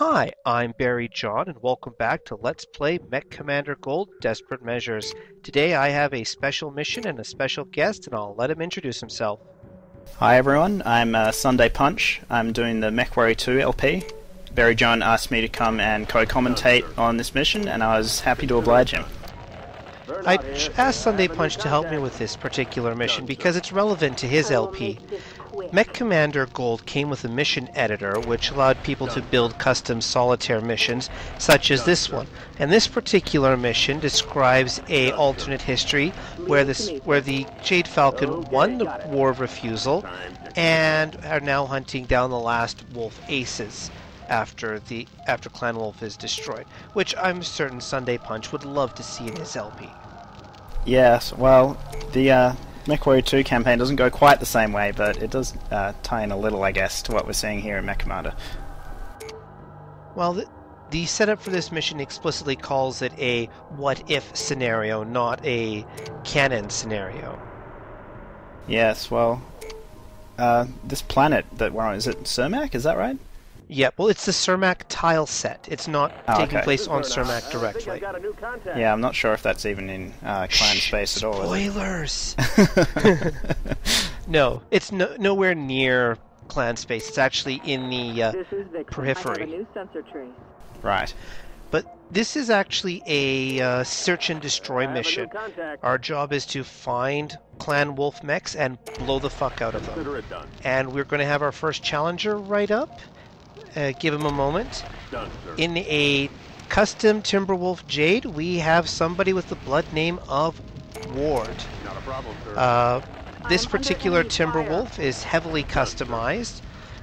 Hi, I'm Barry John, and welcome back to Let's Play MechCommander Gold Desperate Measures. Today I have a special mission and a special guest, and I'll let him introduce himself. Hi everyone, I'm Sunday Punch. I'm doing the MechWarrior 2 LP. Barry John asked me to come and co-commentate on this mission, and I was happy to oblige him. I asked Sunday Punch to help me with this particular mission because it's relevant to his LP. MechCommander Gold came with a mission editor which allowed people to build custom solitaire missions such as this one. And this particular mission describes a alternate history where the Jade Falcon won the War of Refusal and are now hunting down the last Wolf Aces after Clan Wolf is destroyed, which I'm certain Sunday Punch would love to see in his LP. Yes, well, the MechWarrior 2 campaign doesn't go quite the same way, but it does tie in a little, I guess, to what we're seeing here in MechCommander. Well, the setup for this mission explicitly calls it a what-if scenario, not a canon scenario. Yes, well, this planet that we're on, is it Cermak, is that right? Yeah, well, it's the Cermak tile set. It's not taking place on Cermak directly. Yeah, I'm not sure if that's even in clan space at all. Spoilers! No, it's nowhere near clan space. It's actually in the periphery. Right. But this is actually a search and destroy mission. Our job is to find Clan Wolf mechs and blow the fuck out of them. And we're going to have our first challenger right up. Give him a moment. In a custom Timberwolf Jade, we have somebody with the blood name of Ward. Not a problem, sir. This particular Timberwolf is heavily customized.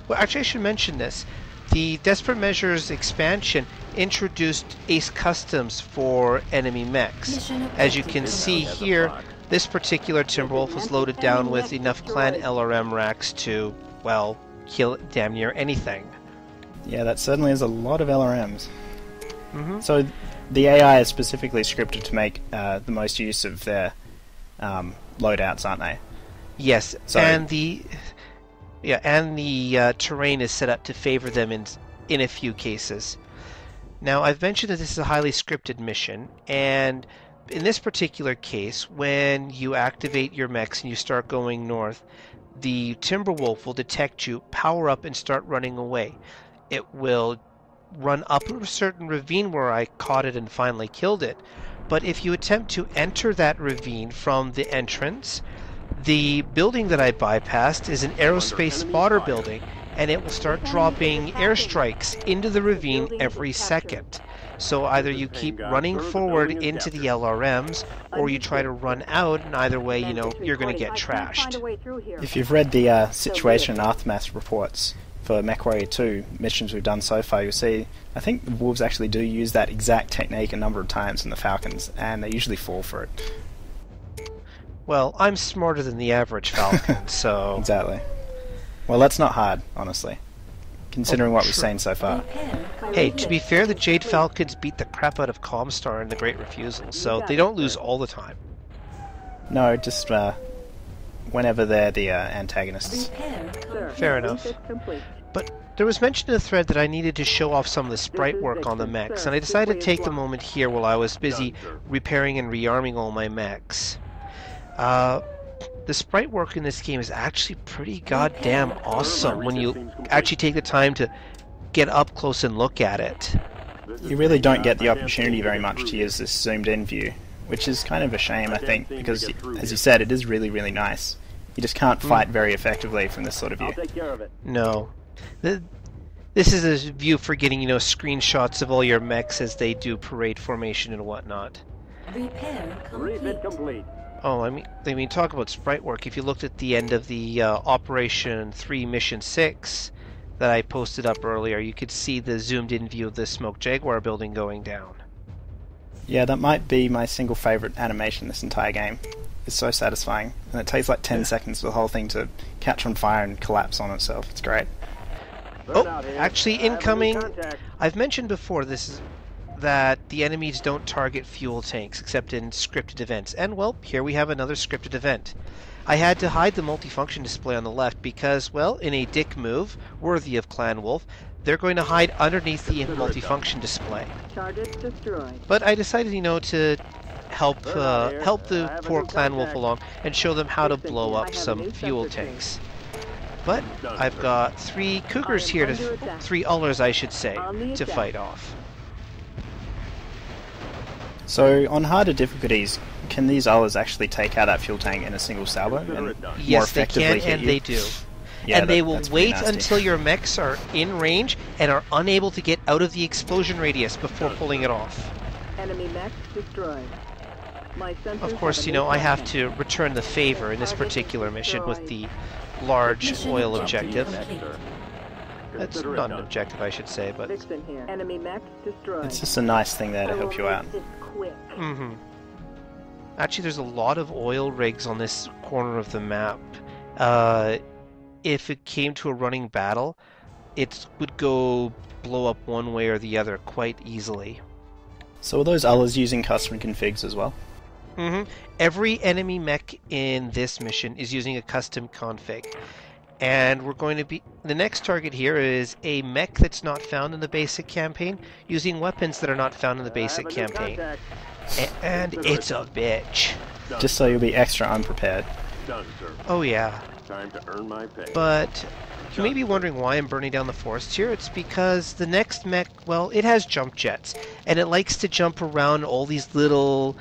Well, actually, I should mention this. The Desperate Measures expansion introduced Ace Customs for enemy mechs. As you can see here, this particular Timberwolf was loaded down with enough Clan LRM racks to, well, kill damn near anything. Yeah, that certainly is a lot of LRMs. Mm-hmm. So the AI is specifically scripted to make the most use of their loadouts, aren't they? Yes, So, and the terrain is set up to favor them in a few cases. Now, I've mentioned that this is a highly scripted mission, and in this particular case, when you activate your mechs and you start going north, the Timberwolf will detect you, power up, and start running away. It will run up a certain ravine where I caught it and finally killed it. But if you attempt to enter that ravine from the entrance, the building that I bypassed is an aerospace spotter building, and it will start dropping airstrikes into the ravine every second. So either you keep running forward into the LRMs, or you try to run out, and either way, you're going to get trashed. if you've read the situation and aftermath reports for MechWarrior 2 missions we've done so far, you'll see, I think the Wolves actually do use that exact technique a number of times in the Falcons, and they usually fall for it. Well, I'm smarter than the average Falcon, so... Exactly. Well, that's not hard, honestly, considering what we've seen so far. Hey, to be fair, the Jade Falcons beat the crap out of Comstar in the Great Refusal, so they don't lose all the time. No, just whenever they're the antagonists. Fair enough. But there was mention in the thread that I needed to show off some of the sprite work on the mechs, and I decided to take the moment here while I was busy repairing and rearming all my mechs. The sprite work in this game is actually pretty goddamn awesome when you actually take the time to get up close and look at it. You really don't get the opportunity very much to use this zoomed-in view, which is kind of a shame, I think, because, as you said, it is really, really nice. You just can't fight very effectively from this sort of view. No. This is a view for getting, screenshots of all your mechs as they do parade formation and whatnot. Repair complete. Oh, I mean, talk about sprite work. If you looked at the end of the Operation 3 Mission 6 that I posted up earlier, you could see the zoomed-in view of the Smoke Jaguar building going down. Yeah, that might be my single favourite animation in this entire game. It's so satisfying, and it takes like 10 seconds for the whole thing to catch on fire and collapse on itself. It's great. Oh, actually, incoming... I've mentioned before that the enemies don't target fuel tanks except in scripted events, and well, here we have another scripted event. I had to hide the multifunction display on the left because, well, in a dick move worthy of Clan Wolf, they're going to hide underneath the multifunction display. Target destroyed. But I decided, you know, to help the poor Clan Wolf along and show them how to blow up some fuel tanks. But I've got 3 Cougars here, 3 Ullers I should say, to fight off. So on harder difficulties, can these Ullers actually take out that fuel tank in a single salvo and Yes, they can, and they do. Yeah, and they will wait nasty. until your mechs are in range and are unable to get out of the explosion radius before pulling it off. Enemy mech destroyed. My Of course, you know, I have to return the favor in this particular mission with the large oil objective. That's not an objective, I should say, but... Vixen here. Enemy mech destroyed. It's just a nice thing there to help you out. Mm-hmm. Actually, there's a lot of oil rigs on this corner of the map. If it came to a running battle, it would go blow up one way or the other quite easily. So are those Ullers using custom configs as well? Mm-hmm. Every enemy mech in this mission is using a custom config. And we're going to be... The next target here is a mech that's not found in the basic campaign, using weapons that are not found in the basic campaign. And it's a bitch. Just so you'll be extra unprepared. Done, sir. Oh yeah. Time to earn my pay. But you may be wondering why I'm burning down the forests here. It's because the next mech, well, it has jump jets. And it likes to jump around all these little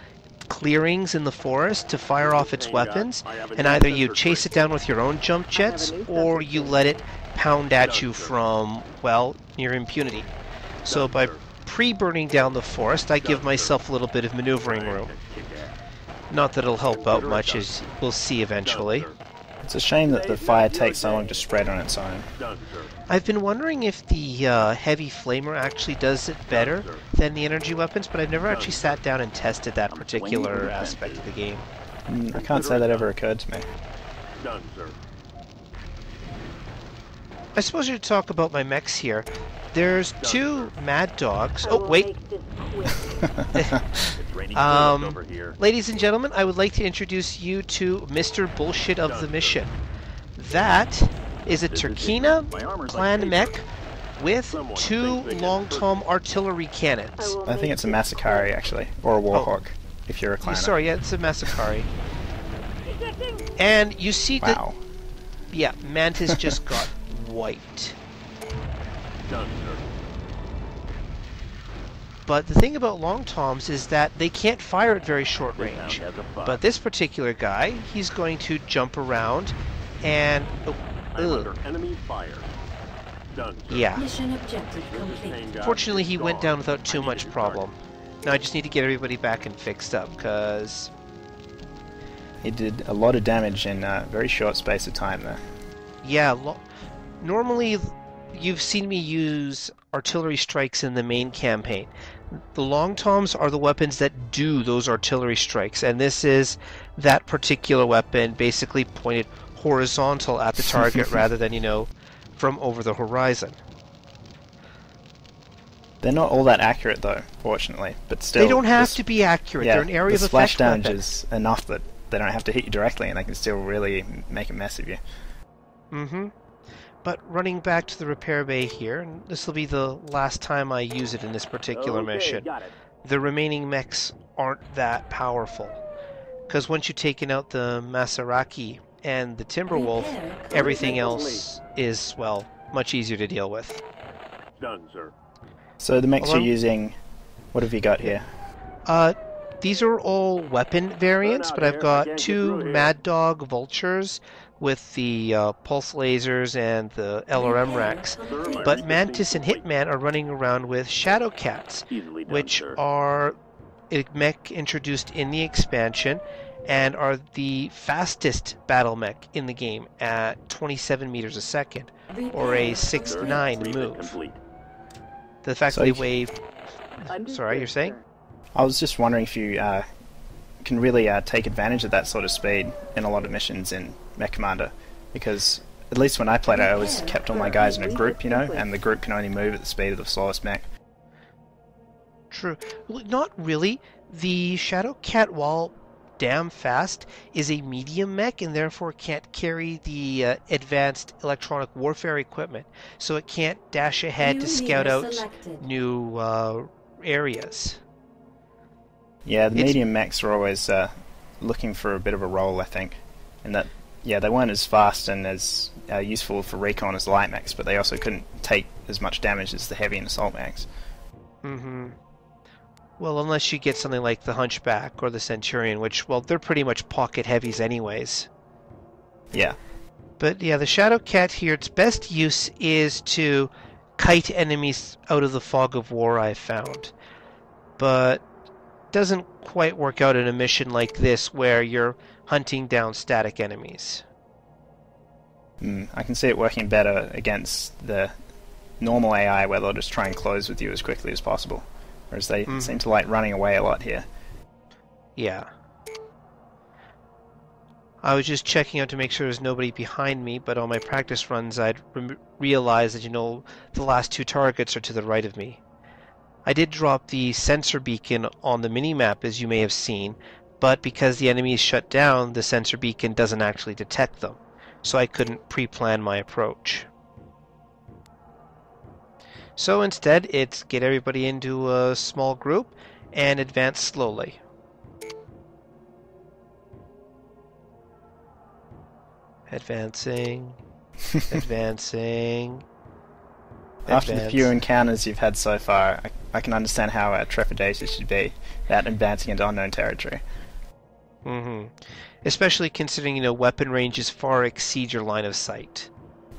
clearings in the forest to fire off its weapons. And either you chase it down with your own jump jets, or you let it pound at you from, well, near impunity. So by pre-burning down the forest, I give myself a little bit of maneuvering room. Not that it'll help out much, as we'll see eventually. It's a shame that the fire takes so long to spread on its own. I've been wondering if the heavy flamer actually does it better than the energy weapons, but I've never actually sat down and tested that particular aspect of the game. I can't say that ever occurred to me. Done, sir. I suppose you should talk about my mechs here. There's 2 Mad Dogs. Oh, wait. Ladies and gentlemen, I would like to introduce you to Mr. Bullshit of the mission. That is a Turkina clan mech with 2 Long Tom artillery cannons. I think it's a Massacre actually, or a Warhawk, if you're a clanner. Sorry, yeah, it's a Massacre. And you see that... Wow. Yeah, Mantis just got wiped. Done, sir. But the thing about Long Toms is that they can't fire at very short range. But this particular guy, he's going to jump around and... Under enemy fire. Done, sir. Yeah. Mission objective complete. Fortunately, he went down without too much problem. Now I just need to get everybody back and fixed up, because... He did a lot of damage in a very short space of time there. Yeah, normally you've seen me use artillery strikes in the main campaign. The Long Toms are the weapons that do those artillery strikes, and this is that particular weapon basically pointed horizontal at the target rather than, you know, from over the horizon. They're not all that accurate though, fortunately, but still... They don't have to be accurate. Yeah, they're an area of the splash effect damage weapon. is enough that they don't have to hit you directly and they can still really make a mess of you. Mm-hmm. But running back to the repair bay here, and this will be the last time I use it in this particular mission, the remaining mechs aren't that powerful. Because once you've taken out the Maserati and the Timberwolf, everything else is, well, much easier to deal with. Done, sir. So the mechs you're using, what have you got here? These are all weapon variants, but I've got 2 Mad Dog Vultures with the pulse lasers and the LRM racks. But Mantis and Hitman are running around with Shadow Cats, which are a mech introduced in the expansion and are the fastest battle mech in the game at 27 meters a second, or a 6'9" move. The fact that they weigh... Sorry, you're saying? I was just wondering if you can really take advantage of that sort of speed in a lot of missions in MechCommander, because at least when I played it, I always kept all my guys in a group, you know, and the group can only move at the speed of the slowest mech. True. Well, not really. The Shadow Cat, while damn fast is a medium mech and therefore can't carry the advanced electronic warfare equipment. So it can't dash ahead to scout out new areas. Yeah, the medium mechs are always looking for a bit of a role, I think. And that, yeah, they weren't as fast and as useful for recon as the light mechs, but they also couldn't take as much damage as the heavy and assault mechs. Mm-hmm. Well, unless you get something like the Hunchback or the Centurion, which, well, they're pretty much pocket heavies anyways. Yeah. But yeah, the Shadow Cat here, its best use is to kite enemies out of the fog of war, I've found. But doesn't quite work out in a mission like this where you're hunting down static enemies. I can see it working better against the normal AI where they'll just try and close with you as quickly as possible. Whereas they seem to like running away a lot here. Yeah. I was just checking out to make sure there's nobody behind me, but on my practice runs I'd realized that, the last two targets are to the right of me. I did drop the sensor beacon on the minimap, as you may have seen, but because the enemy is shut down, the sensor beacon doesn't actually detect them, so I couldn't pre-plan my approach. So instead, it's get everybody into a small group and advance slowly. Advancing, advancing. After the few encounters you've had so far, I can understand how trepidatious should be about advancing into unknown territory. Especially considering, weapon ranges far exceed your line of sight.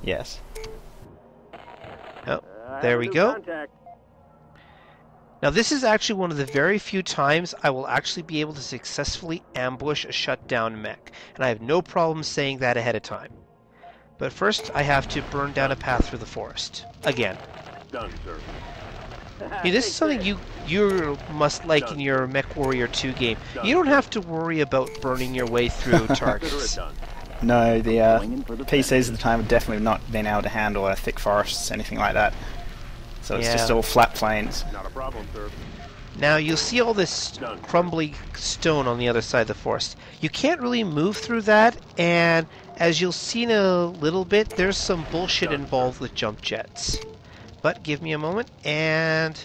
Yes. Oh, there we go. Now this is actually one of the very few times I will actually be able to successfully ambush a shutdown mech, and I have no problem saying that ahead of time. But first I have to burn down a path through the forest. Again. Done, sir. This is something you must like in your MechWarrior 2 game. You don't have to worry about burning your way through targets. No, the PCs at the time have definitely not been able to handle thick forests, anything like that. So it's just all flat plains. Not a problem, sir. Now you'll see all this crumbly stone on the other side of the forest. You can't really move through that, and as you'll see in a little bit, there's some bullshit involved with jump jets. But give me a moment and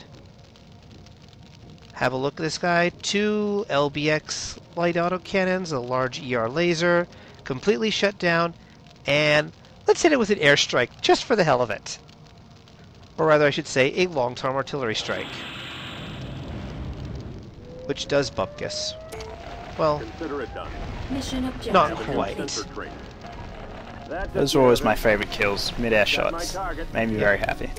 have a look at this guy. 2 LBX light autocannons, a large ER laser, completely shut down, and let's hit it with an airstrike, just for the hell of it. Or rather, I should say, a long-term artillery strike. Which does bupkis. Well, Consider it done. Mission objective not quite. Those were always my favourite kills, mid-air shots. Made me very happy.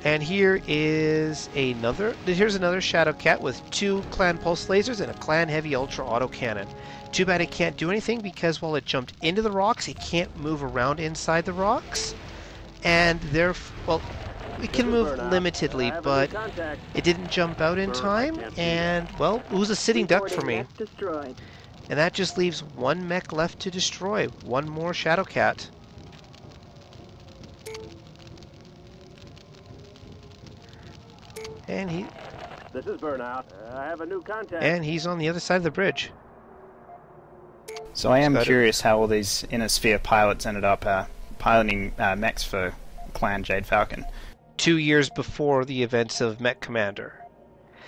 And here's another Shadow Cat with 2 clan pulse lasers and a clan heavy ultra auto cannon. Too bad it can't do anything because while it jumped into the rocks, it can't move around inside the rocks. And it can move limitedly, but it didn't jump out in time, and, well, it was a sitting duck for me. And that just leaves 1 mech left to destroy. 1 more Shadow Cat. And This is Burnout. I have a new contact. And he's on the other side of the bridge. So I am curious how all these Inner Sphere pilots ended up piloting mechs for Clan Jade Falcon. 2 years before the events of MechCommander.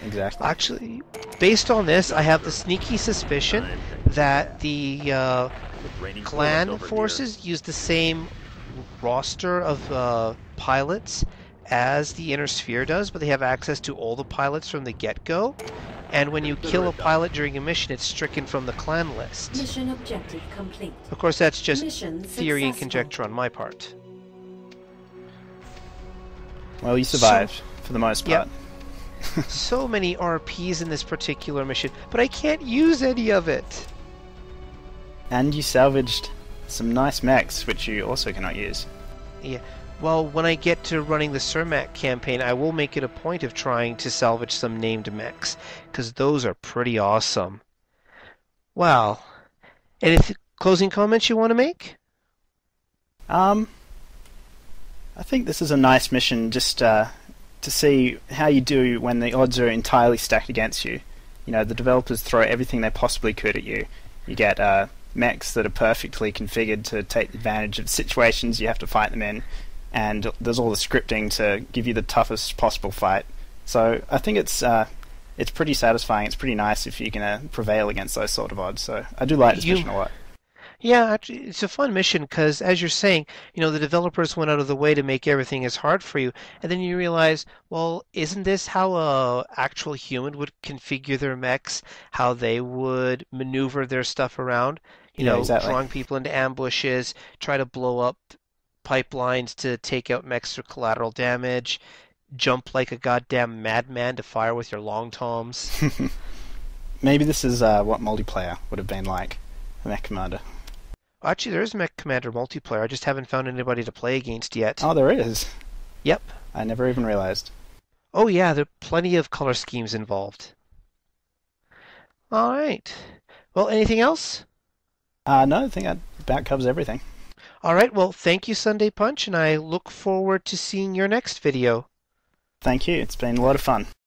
Exactly. Actually, based on this, I have the sneaky suspicion that the clan forces use the same roster of pilots as the Inner Sphere does, but they have access to all the pilots from the get-go. And when you kill a pilot during a mission, it's stricken from the clan list. Mission objective complete. Of course, that's just Mission theory and successful. conjecture on my part. Well, you survived, for the most part. So many RPs in this particular mission, but I can't use any of it. And you salvaged some nice mechs, which you also cannot use. Yeah. Well, when I get to running the Cermak campaign, I will make it a point of trying to salvage some named mechs, because those are pretty awesome. Wow. Any closing comments you want to make? I think this is a nice mission just to see how you do when the odds are entirely stacked against you. You know, the developers throw everything they possibly could at you, You get mechs that are perfectly configured to take advantage of situations you have to fight them in, and there's all the scripting to give you the toughest possible fight. So I think it's pretty satisfying. It's pretty nice if you can prevail against those sort of odds. So I do like this mission a lot. Yeah, actually, it's a fun mission because, as you're saying, the developers went out of the way to make everything as hard for you, and then you realize, well, isn't this how a actual human would configure their mechs? How they would maneuver their stuff around? Yeah, exactly. Drawing people into ambushes, try to blow up pipelines to take out mechs for collateral damage, jump like a goddamn madman to fire with your long toms. Maybe this is what multiplayer would have been like for MechCommander. Actually, there is MechCommander multiplayer. I just haven't found anybody to play against yet. Oh, there is? Yep. I never even realized. Oh yeah, there are plenty of color schemes involved. All right. Well, anything else? No, I think that about covers everything. All right. Well, thank you, Sunday Punch, and I look forward to seeing your next video. Thank you. It's been a lot of fun.